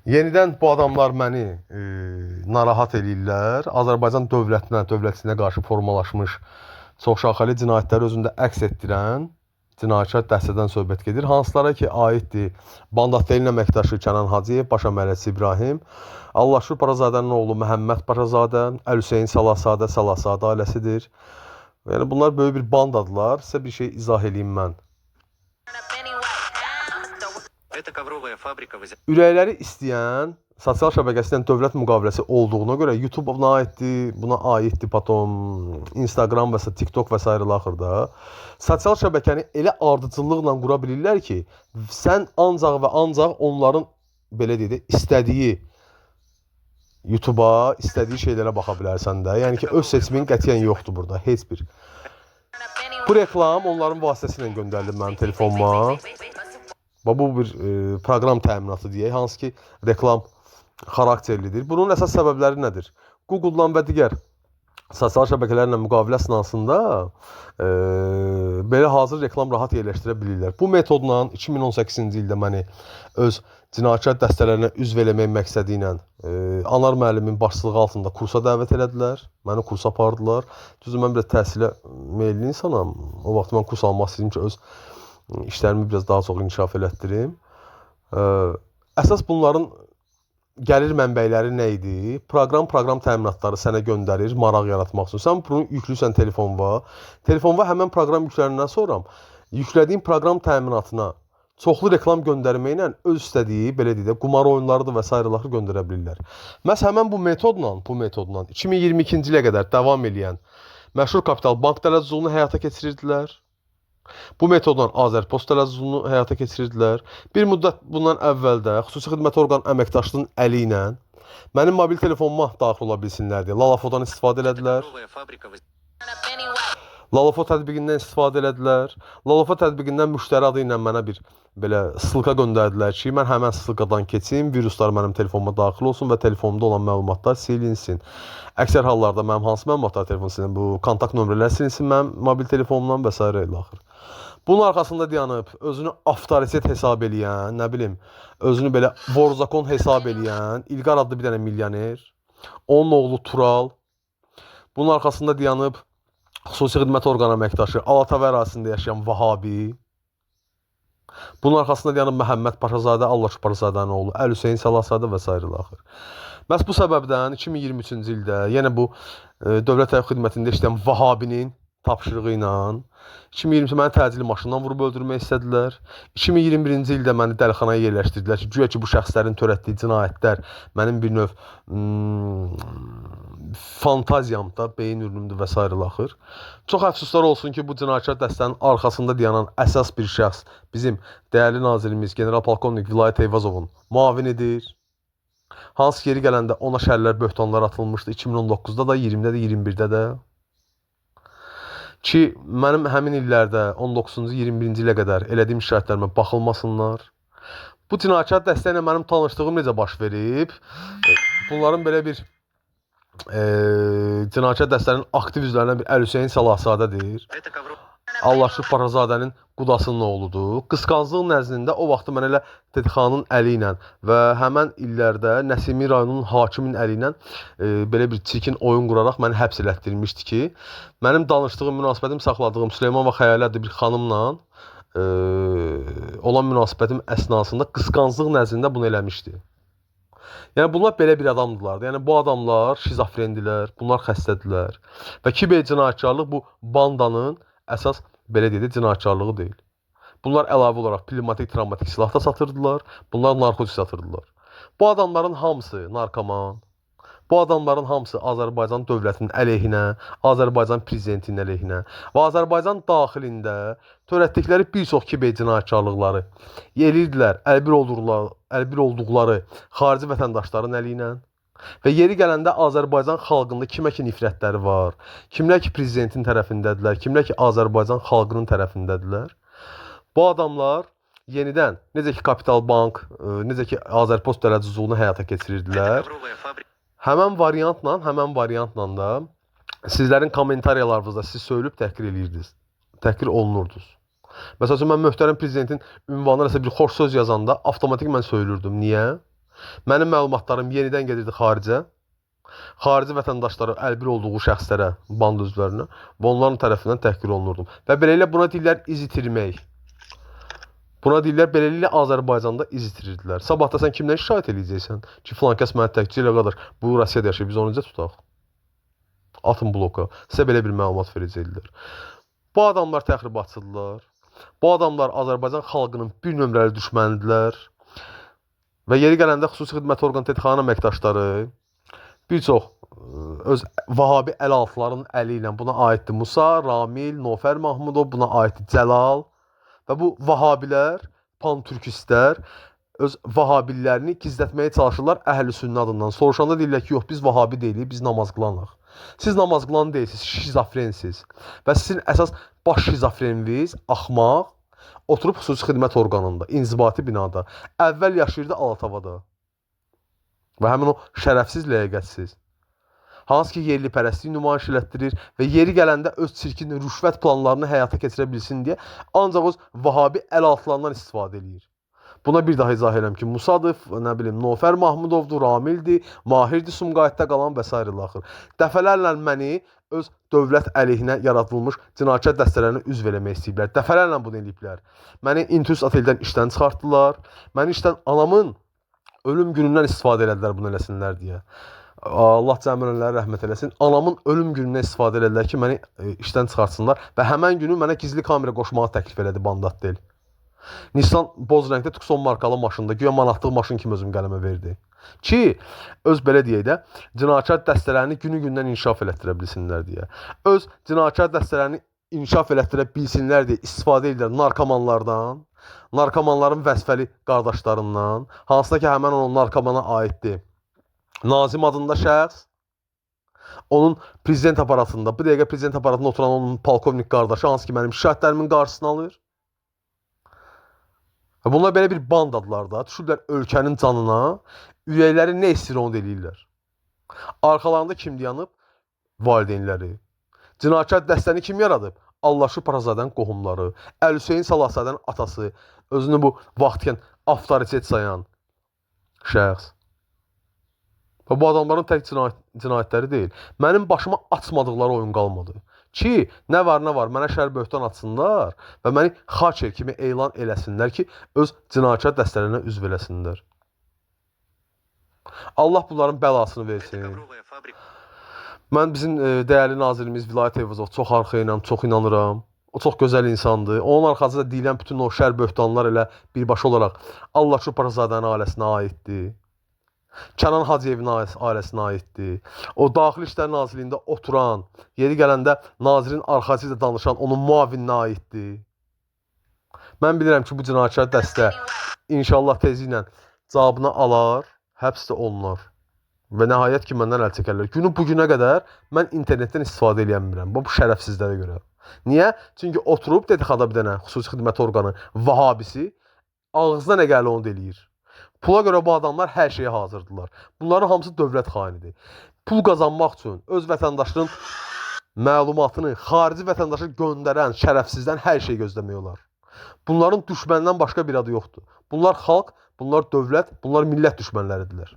Yenidən bu adamlar məni narahat eləyirlər. Azərbaycan dövlətinə qarşı formalaşmış çoxşaxəli cinayətləri özündə əks etdirən cinayətkar dəstədən söhbət gedir. Hansılara ki, aiddir Bandatdelin əməkdaşı Kənan Hacıyev, baş əməlçisi İbrahim, Allahşur Parazadənin oğlu Məhəmməd Paşazadə, Əl-Hüseyn Salasadə ailəsidir. Yəni bunlar böyük bir bandadırlar. Sizə bir şey izah eləyim mən. Ürəkləri istəyən sosial şəbəkəsindən dövlət müqaviləsi olduğuna görə YouTube buna aiddir, potom Instagram və TikTok və s. axırda sosial şəbəkəni elə ardıcıllıqla qura bilirlər ki, sən ancaq və ancaq onların belə deyək də istədiyi YouTube-a, istədiyi şeylərə baxa bilərsən də. Yəni ki, öz seçimin qətiyyən yoxdur burada, heç bir. Bu reklam onların vasitəsilə göndərildi mənim telefonuma. Bu bir proqram təminatı deyək, hansı ki, reklam xarakterlidir. Bunun əsas səbəbləri nədir? Google-dan və digər sosial şəbəkələrlə müqavilə əsnasında belə hazır reklam rahat yerləşdirə bilirlər. Bu metodla 2018-ci ildə məni öz cinayətkar dəstələrinə üzv eləmək məqsədi ilə Anar müəllimin başçılığı altında kursa dəvət elədilər. Məni kursa apardılar. Düzdür, mən biraz təhsilə meyilli insanam. O vaxt mən kurs almaq istəyirdim ki, öz işlərimi biraz daha çox inkişaf elətdirim. Əsas bunların gəlir mənbəyləri nə idi? Proqram təminatları sənə göndərir, maraq yaratmaq üçün. Sən bunu yüklüsən telefonuna. Telefonuna həmən proqram yüklənəndən sonra yüklədiyin proqram təminatına çoxlu reklam göndərməklə öz istədiyi, belə deyək də, qumar oyunlarıdır və s. göndərə bilirlər. Məhz həmən bu metodla 2022-ci ilə qədər davam edən məşhur Kapital Bank dələduzluğunu həyata keçirirdilər. Bu metodla Azərpost dələduzluğunu həyata keçirirdilər. Bir müddət bundan əvvəl də xüsusi xidmət orqanı əməkdaşlığının əli ilə mənim mobil telefonuma daxil ola bilsinlər deyə Lalafodan istifadə elədilər. Lalafo tətbiqindən istifadə elədilər. Lalafo tətbiqindən müştəri adı ilə mənə bir belə sılqa göndərdilər ki, mən həmən sılqadan keçim, viruslar mənim telefonuma daxil olsun və telefonumda olan məlumatlar silinsin. Əksər hallarda mənim hansı məlumatlar telefonum silinsin, bu kontakt nömrələr silinsin mənim mobil telefonumdan və s. ilə axır. Bunun arxasında dayanıb özünü avtoritet hesab eləyən, nə bilim, özünü belə vorzakon hesab eləyən İlqar adlı bir dənə milyoner, onun oğlu Tural, bunun arxasında dayanıb xüsusi xidmət orqanı əməkdaşı Alatava ərazisində yaşayan Vahabi, bunun arxasında dayanıb Məhəmməd Paşazadə, Allahşur Paşazadənin oğlu Əl-Hüseyn Salasadə və s. axır. Məhz bu səbəbdən 2023-cü ildə yenə bu dövlət təyyarə xidmətində işləyən Vahabinin tapşırığı ilə 2020-ci məni təcili maşından vurub öldürmək istədilər. 2021-ci ildə məni dəlixanaya yerləşdirdilər ki, güya ki, bu şəxslərin törətdiyi cinayətlər mənim bir növ fantaziyamda, beyin ürünümdür və s. axır. Çox əfsuslar olsun ki, bu cinayətkar dəstənin arxasında dayanan əsas bir şəxs bizim dəyərli nazirimiz General Polkovnik Vilayət Eyvazovun müavinidir. Hansı yeri gələndə ona şərlər, böhtanlar atılmışdı 2019-da da, 20-də də, 21-də də. Ki, mənim həmin illərdə 19-cu, 21-ci ilə qədər elədiyim şikayətlərimə baxılmasınlar. Bu cinayətkar dəstə ilə mənim tanışdığım necə baş verib? Bunların belə bir cinayətkar dəstənin aktiv üzvlərindən bir Əl-Hüseyn Salasadədir. Allahşur Paşazadənin qudasının oğludur. Qısqanclıq nəzdində o vaxtı mən elə Tedxanın əli ilə və həmən illərdə Nəsimi rayonunun hakiminin əli ilə belə bir çirkin oyun quraraq məni həbs elətdirmişdi ki, mənim danışdığım, münasibətim saxladığım Süleymanova Xəyalı adlı bir xanımla olan münasibətim əsnasında qısqanclıq nəzdində bunu eləmişdi. Yəni bunlar belə bir adamdılar. Yəni bu adamlar şizofrendilər, bunlar xəstədirlər. Və kiber cinayətkarlıq bu bandanın əsas belə deyək də cinayətkarlığı deyil. Bunlar əlavə olaraq pnevmatik, travmatik silah da satırdılar. Bunlar narkotik satırdılar. Bu adamların hamısı narkoman. Bu adamların hamısı Azərbaycan dövlətinin əleyhinə, Azərbaycan prezidentinin əleyhinə və Azərbaycan daxilində törətdikləri bir çox kiber cinayətkarlıqları yerirdilər, əlbir olduqları xarici vətəndaşların əli ilə. Və yeri gələndə Azərbaycan xalqında kimə ki nifrətləri var, kimlər ki prezidentin tərəfindədirlər, kimlər ki Azərbaycan xalqının tərəfindədirlər. Bu adamlar yenidən, necə ki Kapital Bank, necə ki Azərpost dələduzluğunu həyata keçirirdilər. Həmən variantla da sizlərin kommentariyalarınızda siz söylüb təhqir edirdiniz, təhqir olunurdunuz. Məsəl üçün, mən möhtərəm prezidentin ünvanına bir xoş söz yazanda avtomatik mən söylürdüm. Niyə? Mənim məlumatlarım yenidən gedirdi xaricə. Xarici vətəndaşları əlbir olduğu şəxslərə, band üzvlərinə və onların tərəfindən təhqir olunurdum. Və beləliklə buna deyirlər iz itirmək. Buna deyirlər beləliklə Azərbaycanda iz itirirdilər. Sabah da sən kimdən şikayət edəcəksən ki, filan kəs məni təhqir ilə qədər bu Rusiyada yaşayır, biz onu necə tutaq? Atın bloka. Sizə belə bir məlumat verəcəklər. Bu adamlar təxribatçıdırlar. Bu adamlar Azərbaycan xalqının bir nömrəli düşmənidirlər. Və yeri gələndə xüsusi xidmət orqanı TTX-nın əməkdaşları bir çox öz Vahabi əlaltıların əli ilə buna aiddir Musa, Ramil, Nofər Mahmudov, buna aiddir Cəlal və bu Vahabilər, pantürkistlər öz Vahabililərini gizlətməyə çalışırlar Əhl-i-Sünnə adından. Soruşanda deyirlər ki, yox biz Vahabi deyilik, biz namaz qılanıq. Siz namaz qılan deyilsiniz, şizofrensiz. Və sizin əsas baş şizofreniniz axmaq oturub xüsusi xidmət orqanında, inzibati binada. Əvvəl yaşayırdı Alatavada. Və həmin o şərəfsiz ləyaqətsiz. Hansı ki yerli pərəstliyi nümayiş elətdirir və yeri gələndə öz çirkin rüşvət planlarını həyata keçirə bilsin deyə ancaq öz Vahabi əlaltılarından istifadə edir. Buna bir daha izah edirəm ki, Musadır, nə bilim, Nofər Mahmudovdur, Ramildir, Mahirdir Sumqayıtda qalan və s. axır. Dəfələrlə məni öz dövlət əleyhinə yaradılmış cinayətkar dəstələrinə üzv eləmək istəyiblər. Dəfələrlə bunu eləyiblər. Məni Intus oteldən işdən çıxartdılar. Məni işdən anamın ölüm günündən istifadə elədilər bunu eləsinlər deyə. Allah cəmrənləri rəhmət eləsin. Anamın ölüm günündən istifadə elədilər ki, məni işdən çıxartsınlar və həmən günü mənə gizli kamera qoşmağı təklif elədi Bandat Del. Nissan boz rəngdə Tucson markalı maşında, güya manatlıq maşın kimi özüm qələmə verdi. Ki, öz belə deyək də, cinayətkar dəstələrini günü-gündən inkişaf elətdirə bilsinlər deyə. Öz cinayətkar dəstələrini inkişaf elətdirə bilsinlər deyə istifadə edirlər narkomanlardan, narkomanların vəzifəli qardaşlarından, hansına ki, həmən onun narkomana aiddir. Nazim adında şəxs, onun prezident aparatında, bu dəqiqə prezident aparatında oturan onun polkovnik qardaşı, hansı ki, mənim şikayətlərimin qarşısını alır. Və bunlar belə bir bandadılar da, düşürlər ölkənin canına, ürəkləri nə istəyir onu eləyirlər. Arxalarında kim dayanıb? Valideynləri. Cinayətkar dəstəni kim yaradıb? Allahşu Parazadənin qohumları, Əl-Hüseyin Salahzadənin atası, özünü bu vaxtkən avtoritet sayan şəxs. Və bu adamların tək cinayətləri deyil. Mənim başıma açmadıqları oyun qalmadı. Ki, nə var, mənə şər böhtan atsınlar və məni xaçer kimi elan eləsinlər ki, öz cinayətkar dəstələrinə üzv eləsinlər. Allah bunların bəlasını versin. Mən bizim dəyərli nazirimiz Vilayət Eyvazov çox arxayınam, çox inanıram. O çox gözəl insandır. Onun arxasında deyilən bütün o şər böhtanlar elə birbaşa olaraq Allahşu Parazadənin ailəsinə aiddir. Kənan Hacıyevin ailəsinə aiddir. O Daxili İşlər Nazirliyində oturan, yeri gələndə nazirin arxası ilə danışan onun muavininə aiddir. Mən bilirəm ki, bu cinayətkar dəstə inşallah tezliklə cavabını alar, həbs də olunar. Və nəhayət ki, məndən əl çəkərlər. Günü bugünə qədər mən internetdən istifadə edəmirəm. Bu şərəfsizlərə görə. Niyə? Çünki oturub DTX-da bir dənə xüsusi xidmət orqanı Vahabisi ağzına nə gəlir onu eləyir. Pula görə bu adamlar hər şeyə hazırdılar. Bunların hamısı dövlət xainidir. Pul qazanmaq üçün öz vətəndaşının məlumatını xarici vətəndaşa göndərən şərəfsizdən hər şey gözləmək olar. Bunların düşməndən başqa bir adı yoxdur. Bunlar xalq, bunlar dövlət, bunlar millət düşmənləridirlər.